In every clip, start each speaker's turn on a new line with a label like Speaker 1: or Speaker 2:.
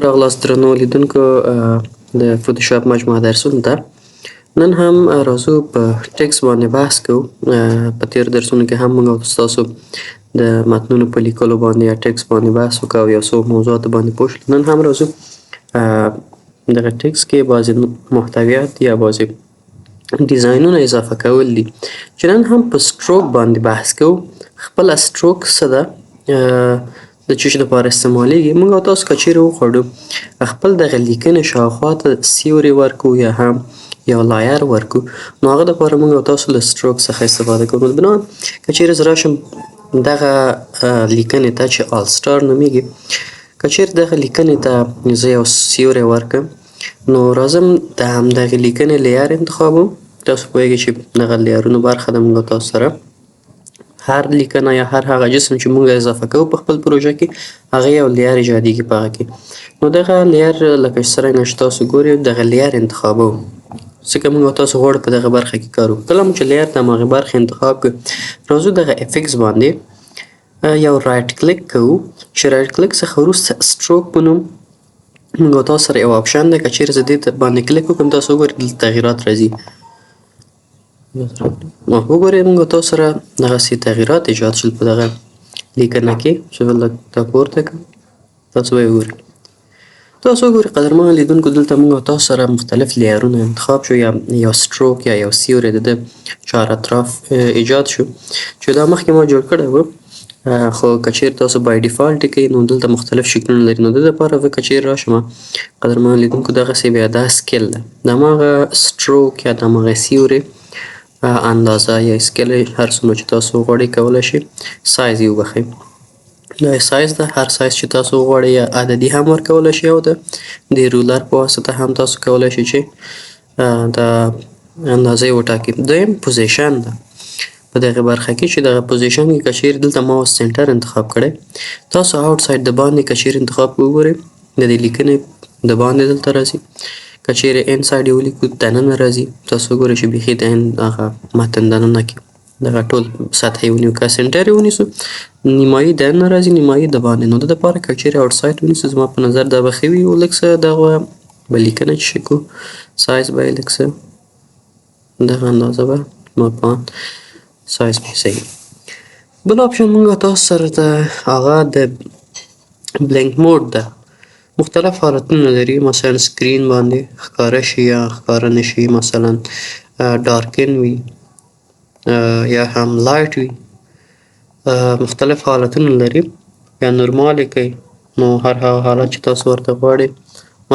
Speaker 1: راغلاست درنو لیدونکو د فوتوشاپ مجموعه درسونو ته. نن هم راځو په ټکس باندې بحث کوو. په تېرو درسونو کې هم موږ او ستاسو د متنونو په لیکلو باندې یا ټکس باندې بحث وکړو او یو څو موضوعاتو باندې پوه شولو. نن هم راځو دغه ټکس کې بعضې محتویات یا بعضې ډیزاینونه اضافه کول دي چې نن هم په سټروک باندې بحث کوو. خپله سټروک څه ده، د څه شي لپاره استعمالیږي. موږ او تاسو که چیرې وغواړو خپل دغه لیکنې شاوخوا ته سیوری ورکړو یا هم یو لایر ورکړو، نو هغه دپاره موږ او تاسو له سټروک څخه استفاده کوو. نو بنان که چیرې زه راشم دغه لیکنې ته چې آل سټار نومیږي، که چیرې دغه لیکنې ته زه یو سیوری ورکړم، نو راځم د همدغې لیکنې لیر انتخابوم. تاسو پوهیږئ چې دغه لیرونو برخه ده موږ او تاسو سره هر لیکنه یا هر هغه جسم چې موږ اضافه کوو په خپل پروژه کې، هغه یو لیر ایجادیږي په هغه کې. نو دغه لیر لکه چې څرنګه چې تاسو ګورئ دغه لیر انتخابوو، ځکه موږ او تاسو غواړو په دغه برخه کې کار وکړو. کله مو چې لیر د هماغې برخې انتخاب کړو، راځو دغه افیکس باندې یو رایټ کلیک کوو، چې رایټ کلیک څخه وروسته سټروک په نوم موږ او تاسو سره یو آپشن دی. که چیرې زه دې باندې کلیک وکړم، تاسو وګورئ دلته تغییرات راځي. وګورئ موږ او تاسو سره دغسې تغییرات ایجاد شول په دغه لیکنه کې چې زه لږ دا پورته کړم، تاسو به یې وګورئ. تاسو وګورئ قدرمنو لیدونکو، دلته موږ او تاسو سره مختلف لیرونه انتخاب شو، یا یو سټروک یا یو سیوری د ده چار اطراف ایجاد شو چې دا مخکې ما جوړ کړی و. خو که چیرې تاسو بای ډیفالټ یې کوئ، نو دلته مختلف شکلونه لري. نو د دې دپاره زه که چیرې راشم قدرمنو لیدونکو، دغسې بیا دا سکیل ده، د هماغه سټروک یا د هماغه سیوري اندازه یا سکیل هر څومره چې تاسو وغواړئ کولی شئ سایز یې وبخئ. دا سایز ده، هر سایز چې تاسو وغواړئ یا عددي هم ورکولی شئ او د رولر په واسطه هم تاسو کولی شئ چې د اندازه یې وټاکئ. دویم پوزیشن ده په دغې برخه کې، چې دغه پوزیشن کې که چیرې دلته ما اوس سینټر انتخاب کړی، تاسو آوټ سایډ د باندې که چیرې انتخاب وګورئ، د دې لیکنې د باندې دلته راځي. که چیرې ان سایډ یې ولیکو دننه راځي، تاسو وګورئ چې بیخي د هغه متن دننه کې دغه ټول سطحه یې ونیو. که سینټر یې ونیسو، نیمایي دننه راځي، نیمایي د باندې. نو د دپاره که چیرې آوټ سایډ ونیسو، زما په نظر دا به ښه وي. او لږ څه دغه به لیکنه چې کو سایز به یې لږ څه دغه اندازه به مپان سایز به یې صحیح. بل آپشن موږ تاسو سره د هغه د بلینک موډ ده. مختلف حالتونه لري، مثلا سکرین باندې ښکاره شي یا ښکاره نه شي، مثلا ډارکن وي یا هم لایټ وي، مختلف حالتونه لري. یا نورمال یې کوئ، نو هر هغه حالت چې تاسو ورته غواړئ.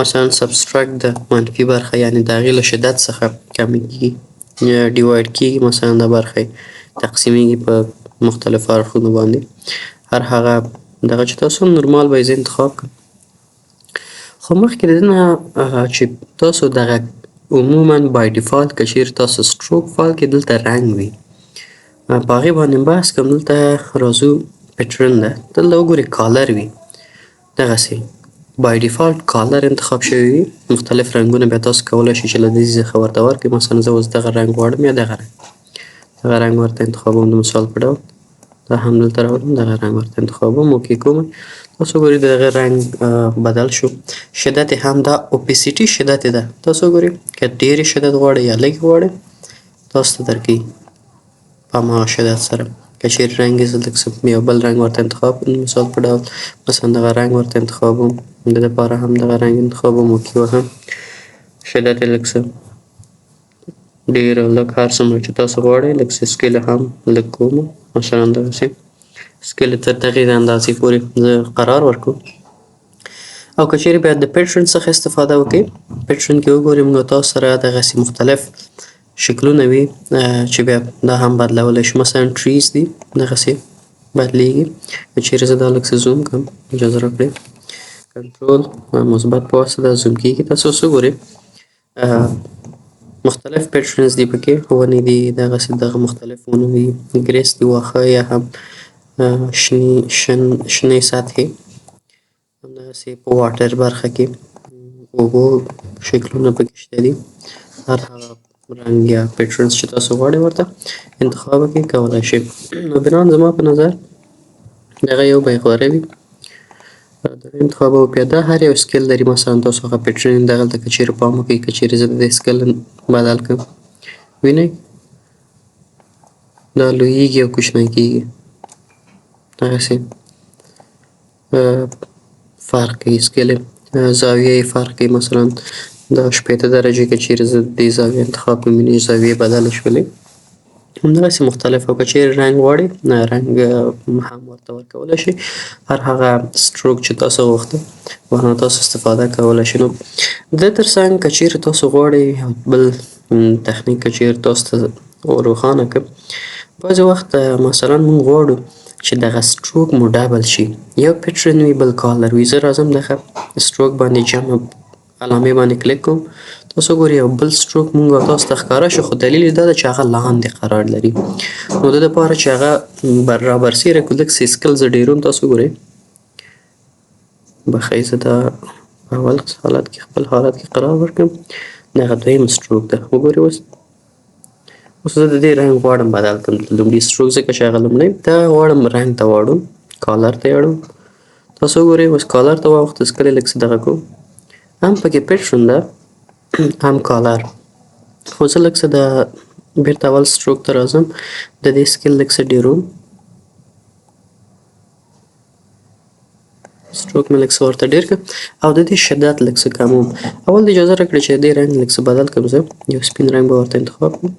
Speaker 1: مثلا سبسترکټ ده، منفي برخه، یعنې د هغې له شدت څخه کمې کېږي یا ډیوایډ کېږي، مثلا دا برخه تقسیمیږي په مختلفو اړخونو باندې. هر هغه دغه چې تاسو نورمال به یې زه انتخاب کړم. خو مخکې د دې نه چې تاسو دغه عموما بای ډیفالټ که چیرې تاسو سټروک فایل کې دلته رنګ وي، په هغې باندې بحث کوم. دلته راځو پیټرن ده، دلته وګورئ کالر وي، دغسې بای ډیفالټ کالر انتخاب شوی وي. مختلف رنګونه بیا تاسو کولی شئ چې له دې څخه ورته ورکړئ. مثلا زه اوس دغه رنګ غواړم یا دغه رنګ ورته انتخابوم. د مثال په ډول دا هم دلته راولم، دغه رنګ ورته انتخابوم، اوکې کوم. تاسو وګورئ دغه رنګ بدل شو. شدت یې هم دا اوپیسیټي شدت یې ده، تاسو وګورئ که ډېرې شدت غواړئ یا لږ غواړئ تاسو ته درکوي په هماغه شدت سره. که چیرې رنګ یې زه لږ څه یو بل رنګ ورته انتخاب کړم، مثال په ډول مثلا دغه رنګ ورته انتخابوم، د دپاره هم دغه رنګ انتخابوم، اوکې وهم. شدت یې لږ څه ډېر او لږ هر څومره چې تاسو غواړئ، لږ څه سکیل هم لږ کوم، مثلا دغسې سکیل تر دغې اندازې پورې زه قرار ورکوم. او که چیرې بیا د پیټرن څخه استفاده وکړئ، پیټرن کې وګورئ موږ تاسو سره دغسې مختلف شکلونه وي چې بیا دا هم بدلولی شو. مثلا ټریز دي، دغسې بدلیږي. که چیرې زه دا لږ څه زوم کړم، اجازه راکړئ، کنټرول مثبت په واسطه زوم کېږي. تاسو اوس وګورئ مختلف پیټرنز دي پکې، ونې دي، دغسې دغه مختلف ونې دي، ګریس دي، واښه یا هم شنې سطحې، همدغسې په واټر برخه کې اوبو شکلونه پکې شته دي. هر هغه رنګ یا پیټرنز چې تاسو غواړئ ورته انتخاب کړئ، کولی شئ. نو بنان زما په نظر دغه یو به یې غوره وي. انتخابوو بیا دا هر یو سکیل لري مثلا تاسو هغه پیټرن دغلته که چیرې پام وکړئ که چیرې زه د دې سکیل بدل کړم وینئ دا لویږي او کوچنی کیږي دغسې فرق کوي سکیل زاویه یې فرق کوي مثلا دا 80 درجې که چیرې زه د دې زاویه انتخاب کړم وینئ زاویې بدله شولې همدغسې مختلف او که چیرې رنګ غواړئ رنګ هم ورته ورکولی شئ هر هغه سټروک چې تاسو غوښته ورنه تاسو استفاده کولی شئ نو د دې تر څنګ که چیرې تاسو غواړئ بل تخنیک که چیرې تاسو ته روښانه کړم بعضې وخت مثلا موږ غواړو چې دغه سټروک مو ډبل شي یو پیټرن وي بل کالر وي زه راځم دغه سټروک باندې جمع علامې باندې کلیک کوم تاسو ګورئ یو بل سټروک موږ تاسو ته ښکاره شو خو دلیل یې دا ده چې هغه لاندې قرار لري نو د دپاره چې هغه رابرسېره کړو لږ سکیل زه ډېروم تاسو ګورئ بښئ زه دا په اول حالت کې خپل حالت کې قرار ورکړم دغه دویم سټروک ده وګورئ اوس زه د دې رنګ غواړم بدل کړم د لومړي سټروک ځکه چې هغه لومړی دا غواړم رنګ ته واړوم کالر ته یې اړوم تاسو وګورئ اوس کالر ته واوښته اوس کله یې لږ څه دغه کوم هم پکې پیټرن ده هم کالر خو زه لږ څه د بېرته اول سټروک ته راځم د دې سکیل لږ څه ډېروم سټروک مې لږ څه ورته ډېر کړ او د دې شدت لږ څه کموم اول د اجازه راکړئ چې د دې رنګ لږ څه بدل کړم زه یو سپین رنګ به ورته انتخاب کړم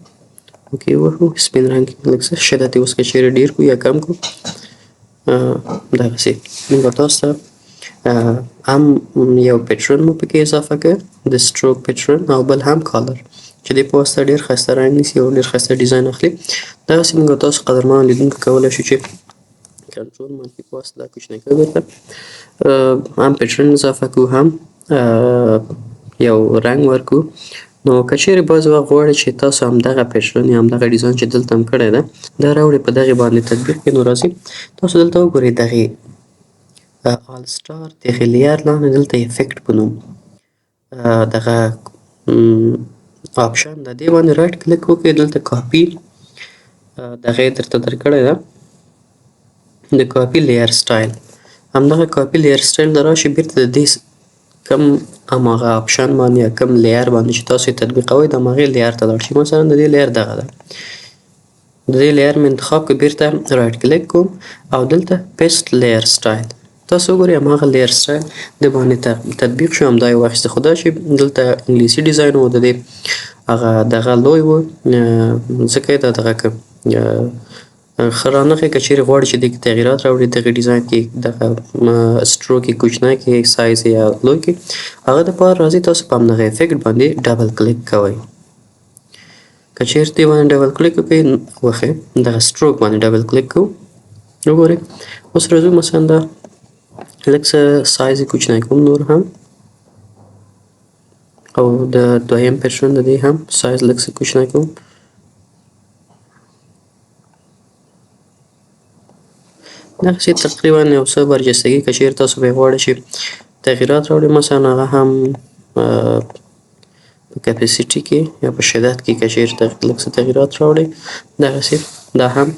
Speaker 1: اوکې ووهو سپین رنګ لږ څه شدت یې اوس که چیرې ډېر کړو یا کم کړو دغسې موږ تاسو ته هم یو پیټرن مو پکې اضافه کړ د سټروک پیټرن او بل هم کالر چې دې په واسطه ډېر ښایسته رنګ نیسي او ډېر ښایسته ډیزاین اخلي دغسې موږ تاسو قدرمنو لیدونکو کولی شو چې کنټرول منفي په واسطه دا کوچنی کړو بېرته هم پیټرن اضافه کړو هم یو رنګ ورکړو نو که چیرې بعضې وخت غواړئ چې تاسو همدغه پیټرن یا همدغه ډیزاین چې دلته هم کړی ده دا راوړئ په دغې باندې تطبیق کړئ نو راځئ تاسو دلته وګورئ دغې آل سټار دغې لیر لاندې دلته افیکټ په نوم دغه آپشن ده دې باندې رایټ کلیک وکړئ دلته کاپي دغه یې درته درکړی ده د کاپي لیر سټایل همدغه کاپي لیر سټایل ته راشئ بېرته د دې کم هماغه آپشن باندې یا کم لیر باندې چې تاسو یې تطبیقوئ د هماغې لیر ته لاړ شئ مثلا د دې لیر دغه ده د دې لیر مې انتخاب کړ بېرته رایټ کلیک کوم او دلته پیسټ لیر سټایل تاسو وګورئ هماغه لیر سټایل د باندې تطبیق شو همدا یې واخیسته خو دا چې دلته انګلیسي ډیزاین و د دې هغه دغه لوی و ځکه یې دا دغه کړ ښه رانغی که چیرې غواړئ چې دې کې تغییرات راوړي دغه ډیزاین کې دغه سټروک یې کوچنی کړئ سایز یا لوی کړئ هغه دپاره راځئ تاسو په همدغه افیکټ باندې ډبل کلیک کوئ که چیرې دې باندې ډبل کلیک وکړئ وښئ دغه سټروک باندې ډبل کلیک کوو وګورئ اوس راځو مثلا دا لږ څه سایز یې کوچنی کوم نور هم او د دویم پیټرن د دې هم سایز لږ څه کوچنی کوم دغسې تقریبا یو څه برجستګي که چیرې تاسو پرې غواړئ چې تغییرات راوړئ مثلا هغه هم په کپیسیټي کې یا په شدت کې که چیرې لږ څه تغییرات راوړئ دغسې دا هم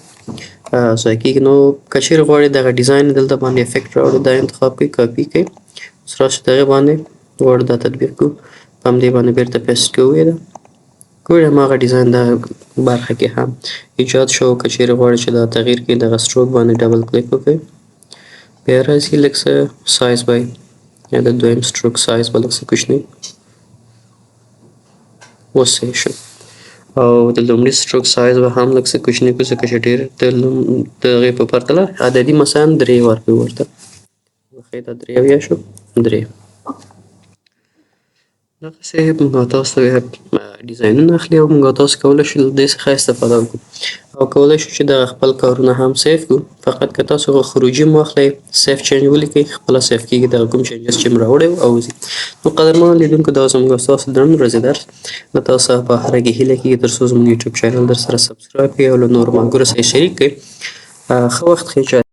Speaker 1: ځای کېږي نو که چیرې غواړئ دغه ډیزاین دلته باندې افیکټ راوړئ دا انتخاب کړئ کاپي کړئ اوس راشئ دغې باندې غواړو دا تطبیق کړو په همدې باندې بېرته پیسټ کوو یې ده ګورئ هماغه ډیزاین دا برخه کې هم ایجاد شو که چیرې غواړئ چې دا تغییر کړئ دغه سټروک باندې ډبل کلیک وکړئ بیا راځي لږ څه سایز به یا د دویم سټروک سایز به لږ څه کوچنی اوس صحیح شو او د لومړي سټروک سایز به هم لږ څه کوچنی کړو ځکه چې ډېر د هغې په پرتله عددي مثلا 3 ورکړو ورته ښایي دا 3 اویا شو 3 دغسې موږ تاسو ته ډیزاینونه اخلي او موږ تاسو کولی شو له دې څخه استفاده وکړو او کولی شو چې دغه خپل کارونه هم سیف کړو فقط که تاسو خروجي مو اخلئ سیف چینج ولیکئ خپله سیف کېږي دغه کوم چینجز چې مو راوړی او وځي نو قدرمنو لیدونکو دا زموږ ستاسو د نن ورځې درس له تاسو څخه په هره کې هیله کېږي تر څو زموږ یوټیوب چینل در سره سبسکرایب کړئ او له نورو ملګرو سره یې شریک کړئ ښه وخت ښې